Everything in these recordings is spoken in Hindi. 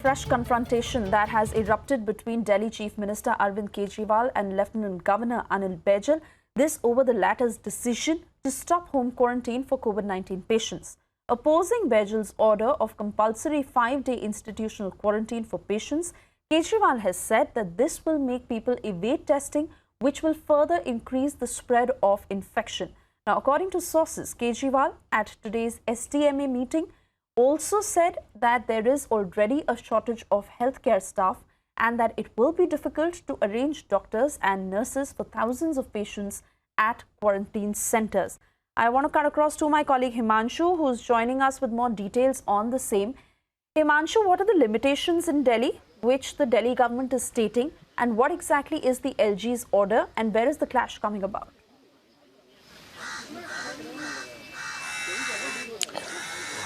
Fresh confrontation that has erupted between Delhi Chief Minister Arvind Kejriwal and Lieutenant Governor Anil Baijal. This over the latter's decision to stop home quarantine for COVID-19 patients. Opposing Baijal's order of compulsory 5-day institutional quarantine for patients, Kejriwal has said that this will make people evade testing, which will further increase the spread of infection. Now, according to sources, Kejriwal at today's STMA meeting also said that there is already a shortage of healthcare staff and that it will be difficult to arrange doctors and nurses for thousands of patients at quarantine centers. I want to cut across to my colleague Himanshu, who's joining us with more details on the same. Himanshu, what are the limitations in Delhi which the Delhi government is stating, and what exactly is the LG's order and where is the clash coming about?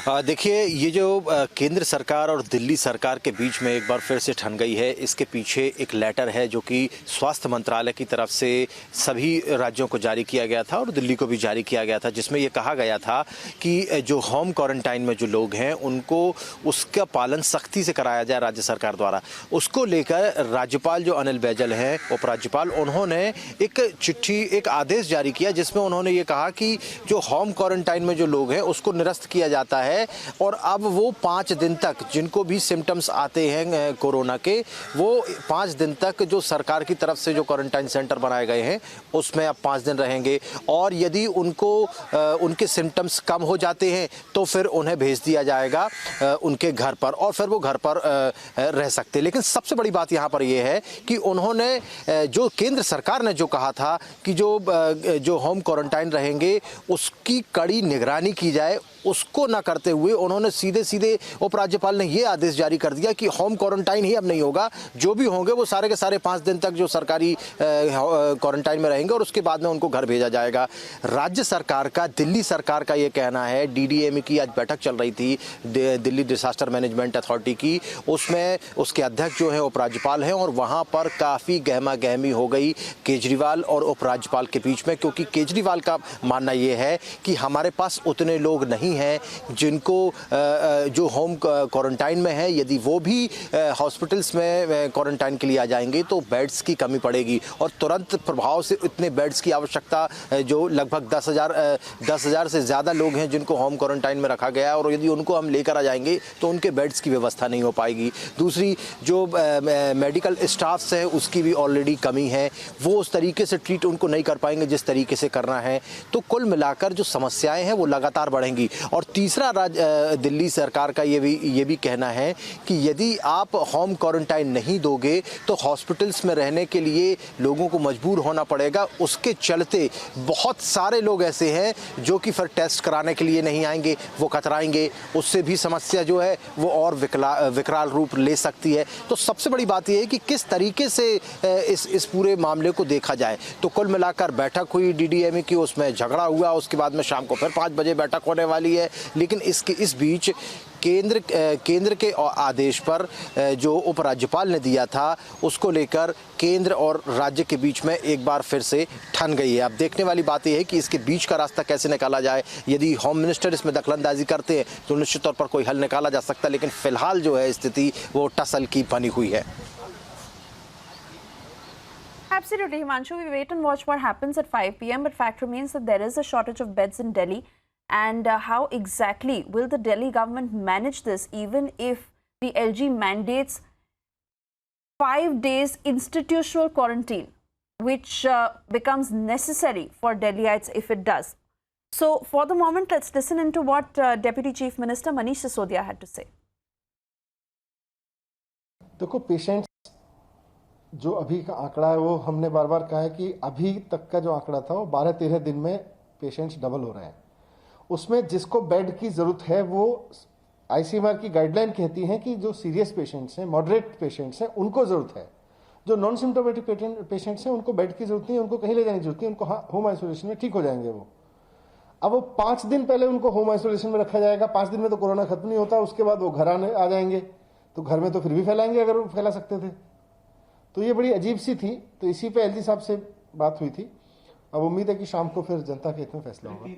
देखिए, ये जो केंद्र सरकार और दिल्ली सरकार के बीच में एक बार फिर से ठन गई है, इसके पीछे एक लेटर है जो कि स्वास्थ्य मंत्रालय की तरफ से सभी राज्यों को जारी किया गया था और दिल्ली को भी जारी किया गया था, जिसमें ये कहा गया था कि जो होम क्वारंटाइन में जो लोग हैं उनको उसका पालन सख्ती से कराया जाए राज्य सरकार द्वारा। उसको लेकर राज्यपाल जो अनिल बैजल हैं, उपराज्यपाल, उन्होंने एक चिट्ठी, एक आदेश जारी किया जिसमें उन्होंने ये कहा कि जो होम क्वारंटाइन में जो लोग हैं उसको निरस्त किया जाता है और अब वो 5 दिन तक जिनको भी सिम्टम्स आते हैं कोरोना के, वो 5 दिन तक जो सरकार की तरफ से जो क्वारंटाइन सेंटर बनाए गए हैं उसमें अब 5 दिन रहेंगे और यदि उनको उनके सिम्टम्स कम हो जाते हैं तो फिर उन्हें भेज दिया जाएगा उनके घर पर और फिर वो घर पर रह सकते। लेकिन सबसे बड़ी बात यहाँ पर ये है कि उन्होंने जो केंद्र सरकार ने जो कहा था कि जो होम क्वारंटाइन रहेंगे उसकी कड़ी निगरानी की जाए, उसको न करते हुए उन्होंने सीधे उपराज्यपाल ने ये आदेश जारी कर दिया कि होम क्वारंटाइन ही अब नहीं होगा, जो भी होंगे वो सारे के सारे 5 दिन तक जो सरकारी क्वारंटाइन में रहेंगे और उसके बाद में उनको घर भेजा जाएगा। राज्य सरकार का, दिल्ली सरकार का ये कहना है, डीडीएमए की आज बैठक चल रही थी दिल्ली डिजास्टर मैनेजमेंट अथॉरिटी की, उसमें उसके अध्यक्ष जो है उपराज्यपाल हैं और वहाँ पर काफ़ी गहमा गहमी हो गई केजरीवाल और उपराज्यपाल के बीच में, क्योंकि केजरीवाल का मानना ये है कि हमारे पास उतने लोग नहीं हैं जिनको जो होम क्वारंटाइन में है, यदि वो भी हॉस्पिटल्स में क्वारंटाइन के लिए आ जाएंगे तो बेड्स की कमी पड़ेगी और तुरंत प्रभाव से इतने बेड्स की आवश्यकता, जो लगभग 10,000 से ज़्यादा लोग हैं जिनको होम क्वारंटाइन में रखा गया है और यदि उनको हम लेकर आ जाएंगे तो उनके बेड्स की व्यवस्था नहीं हो पाएगी। दूसरी जो मेडिकल स्टाफ्स है उसकी भी ऑलरेडी कमी है, वो उस तरीके से ट्रीट उनको नहीं कर पाएंगे जिस तरीके से करना है। तो कुल मिलाकर जो समस्याएं हैं वो लगातार बढ़ेंगी। और तीसरा दिल्ली सरकार का ये भी कहना है कि यदि आप होम क्वारंटाइन नहीं दोगे तो हॉस्पिटल्स में रहने के लिए लोगों को मजबूर होना पड़ेगा। उसके चलते बहुत सारे लोग ऐसे हैं जो कि फिर टेस्ट कराने के लिए नहीं आएंगे, वो कतराएंगे, उससे भी समस्या जो है वो और विकराल रूप ले सकती है। तो सबसे बड़ी बात यह है कि किस तरीके से इस पूरे मामले को देखा जाए। तो कुल मिलाकर बैठक हुई डीडीएमए की, उसमें झगड़ा हुआ, उसके बाद में शाम को फिर 5 बजे बैठक होने वाली है। लेकिन इस बीच केंद्र के आदेश पर जो उपराज्यपाल ने दिया था उसको लेकर केंद्र और राज्य के बीच में एक बार फिर से ठन गई है। अब देखने वाली बात यह है कि इसके बीच का रास्ता कैसे निकाला जाए। यदि होम मिनिस्टर इसमें दखलंदाजी करते हैं तो निश्चित तौर पर कोई हल निकाला जा सकता है, लेकिन फिलहाल जो है स्थिति वो टसल की बनी हुई है। Absolutely, Himanshu. We wait and watch what happens at 5 p.m. But fact remains that there is a shortage of beds in Delhi. And how exactly will the Delhi government manage this, even if the LG mandates 5 days institutional quarantine, which becomes necessary for Delhiites if it does? So, for the moment, let's listen into what Deputy Chief Minister Manish Sisodia had to say. देखो, पेशेंट्स जो अभी का आंकड़ा है वो हमने बार बार कहा है कि अभी तक का जो आंकड़ा था वो 12-13 दिन में पेशेंट्स डबल हो रहे हैं। उसमें जिसको बेड की ज़रूरत है वो आईसीएमआर की गाइडलाइन कहती है कि जो सीरियस पेशेंट्स हैं, मॉडरेट पेशेंट्स हैं, उनको ज़रूरत है। जो नॉन सिम्टोमेटिक पेशेंट्स हैं उनको बेड की ज़रूरत नहीं है, उनको कहीं ले जाने की ज़रूरत नहीं, उनको होम आइसोलेशन में ठीक हो जाएंगे वो। अब वो 5 दिन पहले उनको होम आइसोलेशन में रखा जाएगा। 5 दिन में तो कोरोना खत्म नहीं होता, उसके बाद वो घर आ जाएंगे, तो घर में तो फिर भी फैलाएंगे अगर वो फैला सकते थे। तो ये बड़ी अजीब सी थी। तो इसी पे एलजी साहब से बात हुई थी। अब उम्मीद है कि शाम को फिर जनता के हित में फैसला होगा।